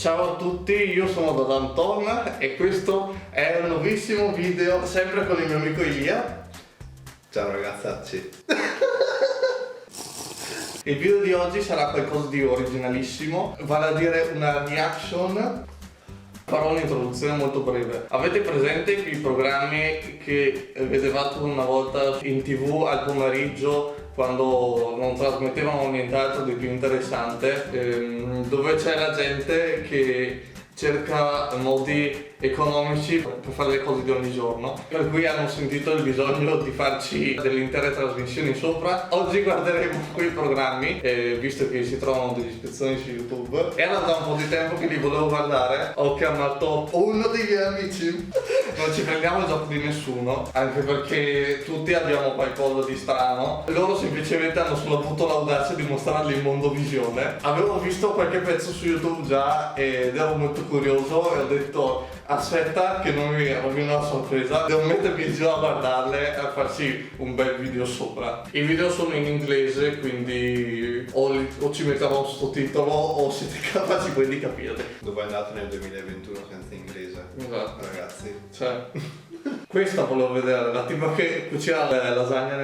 Ciao a tutti, io sono Dadanton e questo è un nuovissimo video sempre con il mio amico Ilia. Ciao ragazzacci. Il video di oggi sarà qualcosa di originalissimo, vale a dire una reaction. Farò un'introduzione molto breve. Avete presente i programmi che vedevate una volta in TV al pomeriggio quando non trasmettevano nient'altro di più interessante, dove c'è la gente che cerca modi economici per fare le cose di ogni giorno, per cui hanno sentito il bisogno di farci delle intere trasmissioni sopra. Oggi guarderemo quei programmi, visto che si trovano delle iscrizioni su YouTube. Era da un po' di tempo che li volevo guardare, ho chiamato uno dei miei amici. Non ci prendiamo il gioco di nessuno, anche perché tutti abbiamo qualcosa di strano. Loro semplicemente hanno solo avuto l'audacia di mostrarli in Mondovisione. Avevo visto qualche pezzo su YouTube già ed ero molto curioso e ho detto aspetta che non mi rovino la sorpresa, devo mettermi giù a guardarle e a farci un bel video sopra. I video sono in inglese, quindi o ci metterò un sottotitolo o siete capaci voi di capirli. Dove è andato nel 2021 senza inglese? Esatto. Ragazzi. Cioè, questa volevo vedere, la tipa che cucina la lasagna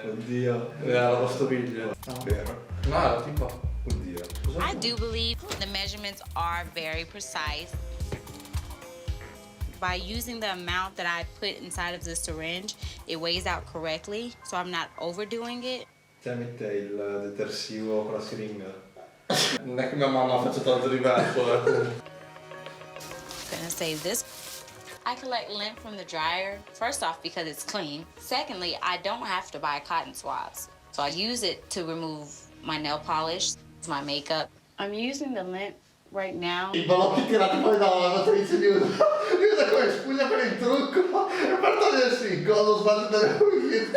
Oddio. nella lavastoviglie. Vero. No, la tipa. Oddio. I do believe the measurements are very precise. By using the amount that I put inside of the syringe, it weighs out correctly, so I'm not overdoing it. Cioè mette il detersivo con la siringa. Non è che mia mamma faccia tanto diverso, Gonna save this. I collect lint from the dryer, first off because it's clean. Secondly, I don't have to buy cotton swabs. So I use it to remove my nail polish, my makeup. I'm using the lint right now. I balocchi tirati poi dalla lavatrice li usa come spugna per il trucco e per togliersi il codo sbaglio dalle unghie.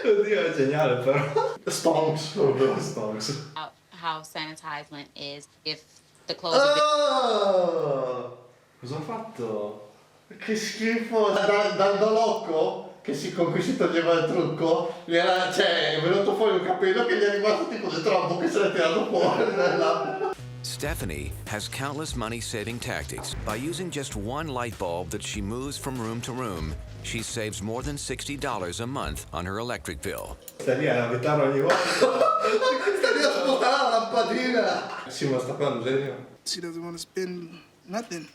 Oddio, è geniale però. Stonks, proprio Stonks. How sanitized lint is if the clothes are Cosa ha fatto? Che schifo! Dal dolocco con cui si toglieva il trucco, è venuto fuori un capello che gli è rimasto tipo dentro la bocca e se l'è tirato fuori dal labbro. Stephanie has countless money-saving tactics. By using just one light bulb that she moves from room to room, she saves more than $60 a month on her electric bill. Sta lì a avvitare ogni volta. Sta lì a spostare la lampadina! Sì, ma sta qua un genio. She doesn't want to spend nothing.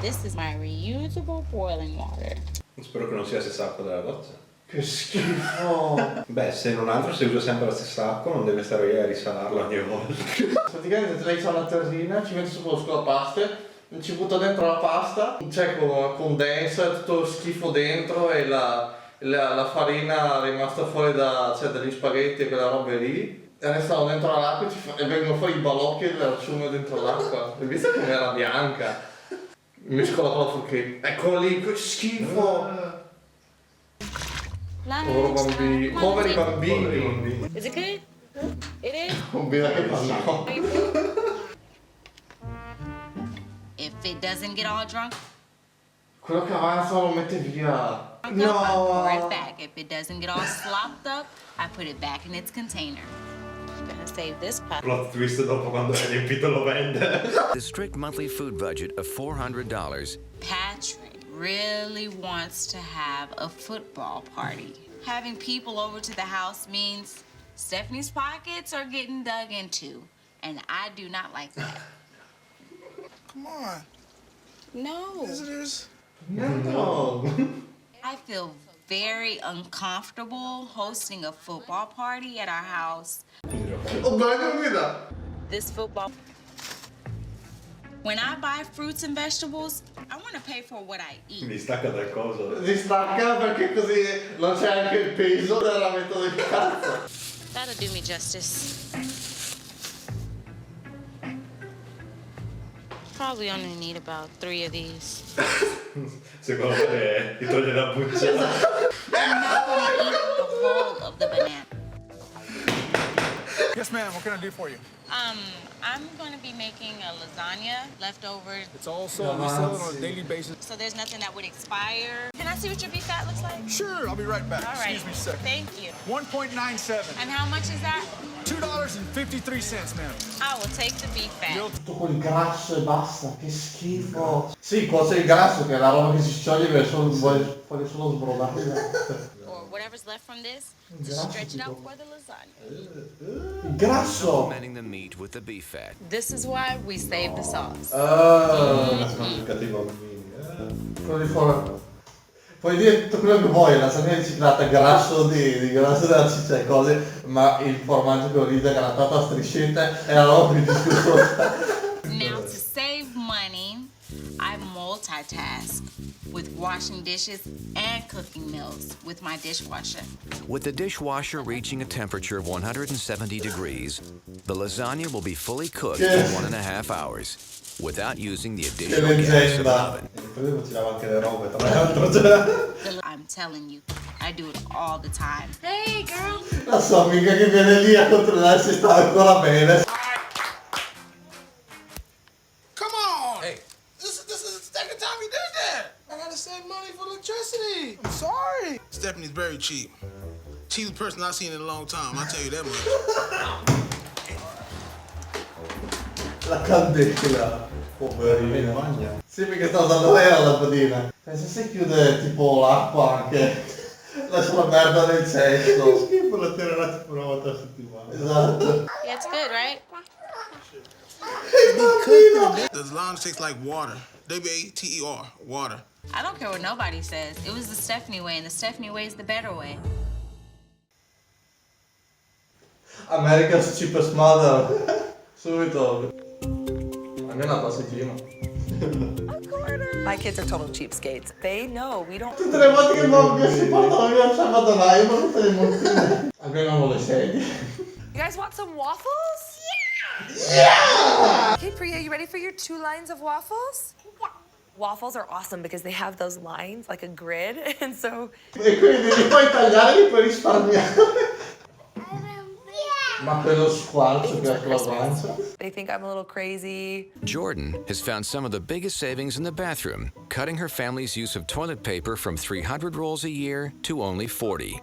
This is my reusable boiling water. Spero che non sia la stessa acqua della doccia. Che schifo! Beh, se non altro se usa sempre la stessa acqua non deve stare lì a risalarla ogni volta. Praticamente lei c'ha una terrina, ci mette su con lo scolapaste, ci butta dentro la pasta, c'è condensa, tutto lo schifo dentro e la farina rimasta fuori dagli spaghetti e quella roba lì. E restano dentro l'acqua e vengono fuori i balocchi e le asciugano dentro l'acqua. Hai visto come era bianca? Mescola con la forchetta. Eccolo lì, che schifo! Poveri bambini. Poveri bambini. Is it good? It is? Non vedo che fanno. If it doesn't get all drunk, Quello che avanza lo mette via. I pour it No! back. If it doesn't get all slopped up, I put it back in its container. I'm gonna save this pot. Plot twist dopo quando è riempito lo vende. The strict monthly food budget of $400. Patrick really wants to have a football party. Having people over to the house means Stephanie's pockets are getting dug into, and I do not like that. Come on, No. visitors. No! I feel very uncomfortable hosting a football party at our house. Oh, dai, non guida! This football. When I buy fruits and vegetables, I want to pay for what I eat. Mi stacca dal coso. Si stacca perché così non c'è anche il peso del rametto del cazzo. That'll do me justice. Probably only need about 3 of these. Secondo me ti toglie la buccia. I'm not gonna eat the whole of the banana. Yes, ma'am. What can I do for you? I'm gonna be making a lasagna, leftovers, It's all sold. We sell it on a daily basis. so there's nothing that would expire. Can I see what your beef fat looks like? Sure, I'll be right back. All right. Excuse me a second. Thank you. 1.97. And how much is that? $2.53, ma'am. I will take the beef fat. Tutto quel grasso e basta, che schifo. Sì, cuoce il grasso, che è la roba che si scioglie e vuole solo sbrodare. Or whatever's left from this, just stretch it out for the lasagna. Il grasso! Supplementing the meat with the beef fat. This is why we save the sauce. Sono cattivo Quello di fuori. Puoi dire tutto quello che vuoi, la lasagna riciclata, grasso di grasso della ciccia e cose, ma il formaggio che utilizza grattato a striscette è la roba più disgustosa. Now to save money, I multitask with washing dishes and cooking meals with my dishwasher. With the dishwasher reaching a temperature of 170 degrees, the lasagna will be fully cooked in 1.5 hours without using the Che additional gas of an leggenda! oven. E poi tirava anche le robe, tra l'altro. I'm telling you, I do it all the time. Hey, girl. La sua amica che viene lì a controllare se sta ancora bene. Come on! Hey. This is the second time you did that. I gotta save money for electricity. I'm sorry. Stephanie's very cheap. Cheapest person I've seen in a long time, I'll tell you that much. La candela. Poverina. Bagna. Sì, perché sta usando lei la lampadina. Pensa se chiude tipo l'acqua anche. Lascia la merda nel Che cesto. schifo, la tirerà tipo una volta a settimana. Esatto. Yeah, it's good, right? The lasagna tastes like water. W-A-T-E-R, water. I don't care what nobody says. It was the Stephanie way, and the Stephanie way is the better way. America's cheapest mother. Subito. Almeno la passeggina. My kids are total cheapskates. They know we don't. Tutte le volte che si portano via il salvadanaio, ma tutte le montine. Almeno non le sedie. You guys want some waffles? Yeah! Okay, Priya, you ready for your 2 lines of waffles? Yeah. Waffles are awesome because they have those lines, like a grid, and so... E quindi li puoi tagliare e li puoi risparmiare. Ma quello squarcio che ha sulla guancia. They think I'm a little crazy. Jordan has found some of the biggest savings in the bathroom, cutting her family's use of toilet paper from 300 rolls a year to only 40.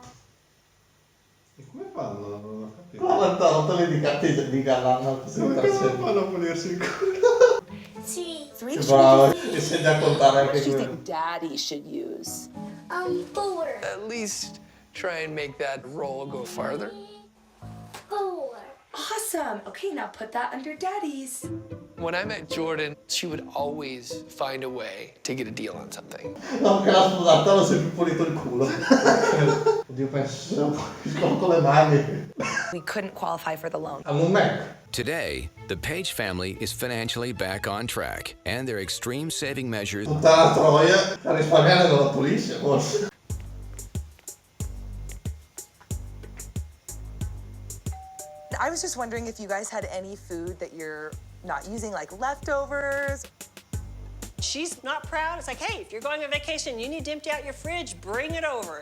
E come fanno? Non ho capito. 40 rotoli di carta di galanno così Come per fanno sempre. a pulirsi il culo? Three Bravo, insegna a contare What anche do you quello. think Daddy should use? 4. At least try and make that roll go farther. 4. Awesome. Okay, now put that under Daddy's. When I met Jordan, she would always find a way to get a deal on something. No, che la sposata non si è più pulito il culo. Oddio, penso se lo puliscono con le mani. We couldn't qualify for the loan. Hanno un Mac. Today, the Page family is financially back on track, and their extreme saving measures Tutta la troia, a risparmiare non la pulisce, forse. I was just wondering if you guys had any food that you're not using, like leftovers. She's not proud. It's like, hey, if you're going on vacation, you need to empty out your fridge, bring it over.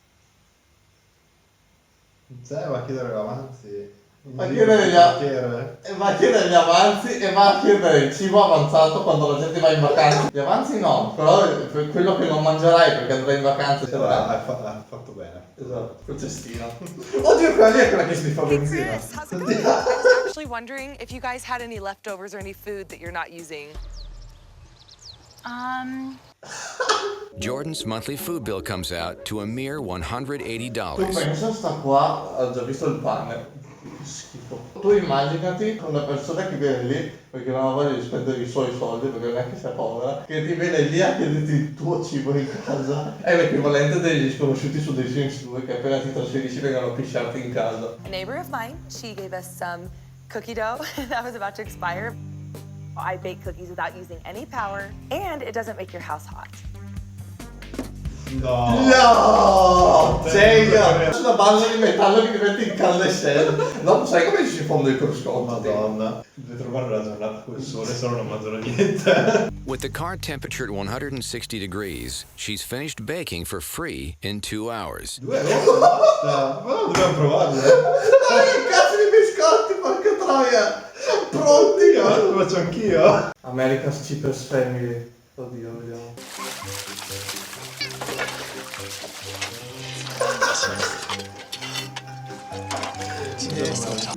Sai, va a chiedere avanzi. Va a chiedere gli avanzi e va a chiedere il cibo avanzato quando la gente va in vacanza. Gli avanzi no, però quello che non mangerai perché andrai in vacanza ce l'hai. Ha fatto bene. Esatto, col cestino. Oddio, quella lì è quella che si fa Hey benzina. Chris, how's it going? I was actually wondering if you guys had any leftovers or any food that you're not using. Jordan's monthly food bill comes out to a mere Tu $180. pensa, sta qua, ha già visto il pane. Che schifo. Tu immaginati una persona che viene lì perché non ha voglia di spendere i suoi soldi, perché non è che sia povera, che ti viene lì a chiederti il tuo cibo in casa. È l'equivalente degli sconosciuti su The Sims 2 che appena ti trasferisci vengono a pisciarti in casa. A neighbor of mine, she gave us some cookie dough that was about to expire. I bake cookies without using any power, and it doesn't make your house hot. No! No! Genio! Una base di metallo che diventa incandescente. No, sai come ci si fonde il cruscotto? Madonna, devi trovare la giornata col sole, se no non mangiano niente. With the car temperature at 160 degrees, she's finished baking for free in 2 hours. 2 ore, basta. Ma no, dobbiamo provarle. Dai, che cazzo di biscotti, porca troia! Pronti? Lo faccio anch'io. America's Cheapest Family. Oddio, vediamo.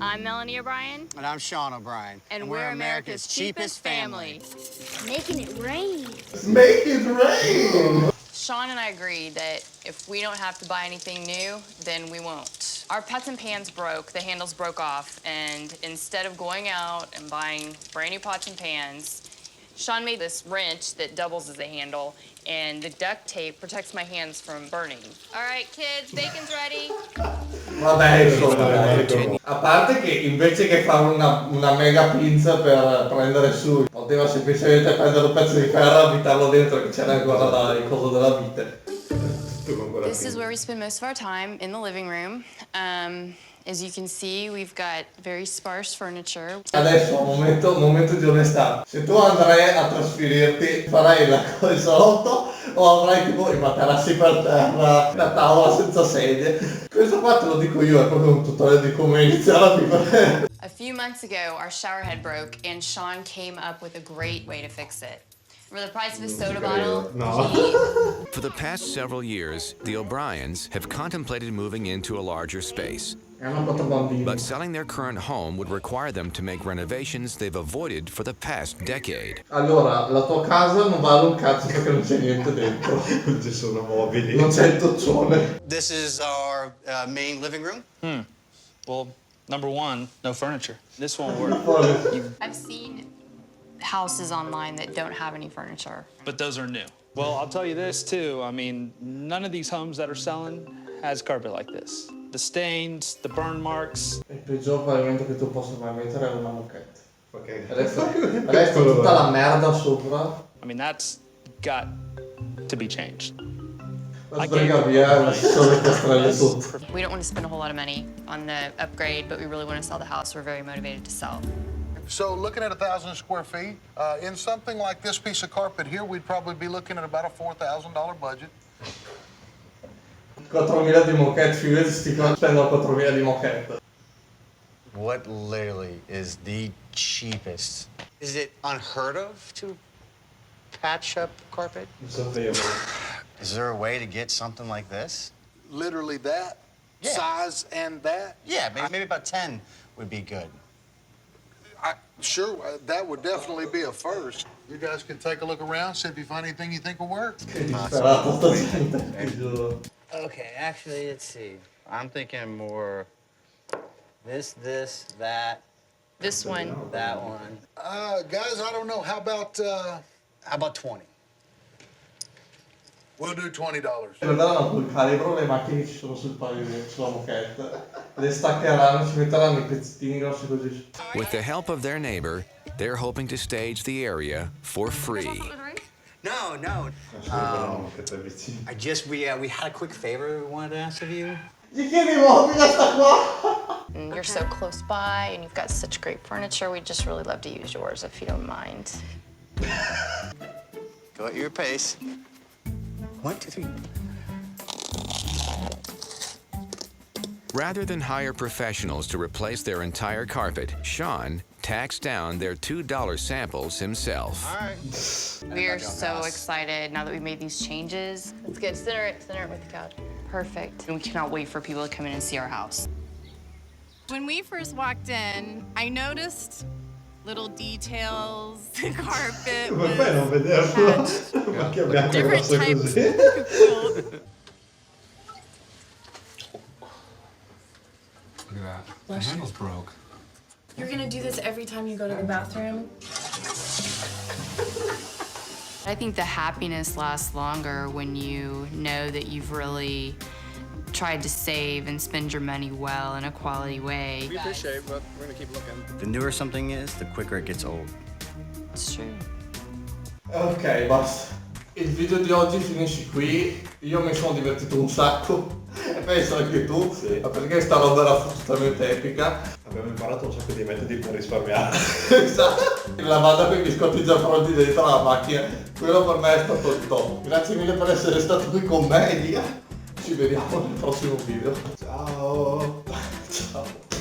I'm Melanie O'Brien. And I'm Sean O'Brien. And we're America's cheapest family. Making it rain. Make it rain! Sean and I agreed that if we don't have to buy anything new, then we won't. Our pots and pans broke, the handles broke off, and instead of going out and buying brand new pots and pans, Sean made this wrench that doubles as a handle, and the duct tape protects my hands from burning. All right, kids, bacon's ready. Vabbè, insomma, dai. A parte che invece che fare una mega pinza per prendere su, poteva semplicemente prendere un pezzo di ferro e abitarlo dentro, che c'era ancora il coso della vite. This is where we spend most of our time, in the living room. As you can see, we've got very sparse furniture. Adesso, momento di onestà. Se tu andrai a trasferirti, farai il salotto o avrai tipo i materassi per terra, la tavola senza sedie. Questo qua te lo dico io, è proprio un tutorial di come iniziare a vivere. A few months ago, our shower head broke, and Sean came up with a great way to fix it. For the price of a soda bottle, For the past several years, the O'Briens have contemplated moving into a larger space. But selling their current home would require them to make renovations they've avoided for the past decade. Allora, la tua casa non vale un cazzo perché non c'è niente dentro. Non ci sono mobili. Non c'è il toccione. This is our main living room. Well, number one, no furniture. This won't work. I've seen houses online that don't have any furniture. But those are new. Well, I'll tell you this too. I mean, none of these homes that are selling has carpet like this. The stains, the burn marks. Il peggior pavimento che tu possa mai mettere è una moquette. Ok. Adesso tutta la merda sopra. I mean, that's got to be changed. La sbrega via, lascia solo le piastrelle sotto. We don't want to spend a whole lot of money on the upgrade, but we really want to sell the house. We're very motivated to sell. So looking at 1,000 square feet, in something like this piece of carpet here, we'd probably be looking at about a $4,000 budget. 4.000 di moquette, figurati sti qua spendono 4.000 di moquette. What literally is the cheapest? Is it unheard of to patch up carpet? Non sapevo. Is there a way to get something like this? Literally that size and that? Yeah, maybe about 10 would be good. Sure, that would definitely be a first. You guys can take a look around, see if you find anything you think will work. Okay, actually, let's see. I'm thinking more this, that. This one. That one. Guys, I don't know. How about 20? We'll do $20. Prenderanno col calibro le macchine che ci sono sul pavimento, sulla moquette, le staccheranno, ci metteranno i pezzettini grossi così. With the help of their neighbor, they're hoping to stage the area for free. No. We had a quick favor we wanted to ask of you. Gli chiedevo, mica sta qua! And you're so close by, and you've got such great furniture. We'd just really love to use yours, if you don't mind. Go at your pace. 1, 2, 3. Rather than hire professionals to replace their entire carpet, Sean tacks down their $2 samples himself. All right. We are so excited now that we've made these changes. It's good. Center it with the couch. Perfect. And we cannot wait for people to come in and see our house. When we first walked in, I noticed little details. The carpet Come fai a non vederlo? Ma che abbiamo different grosso types così? of Look at that. The handle's broke. You're gonna do this every time you go to the bathroom? I think the happiness lasts longer when you know that you've really tried to save and spend your money well in a quality way. We appreciate it, but we're gonna keep looking. The newer something is, the quicker it gets old. It's true. Ok, basta. Il video di oggi finisce qui. Io mi sono divertito un sacco. E penso anche tu. Sì. Perché sta roba era assolutamente epica. Abbiamo imparato un sacco di metodi per risparmiare. Esatto. La vada con i biscotti già pronti dentro la macchina. Quello per me è stato il top. Grazie mille per essere stato qui con me, Elia. Ci vediamo nel prossimo video. Ciao. Ciao.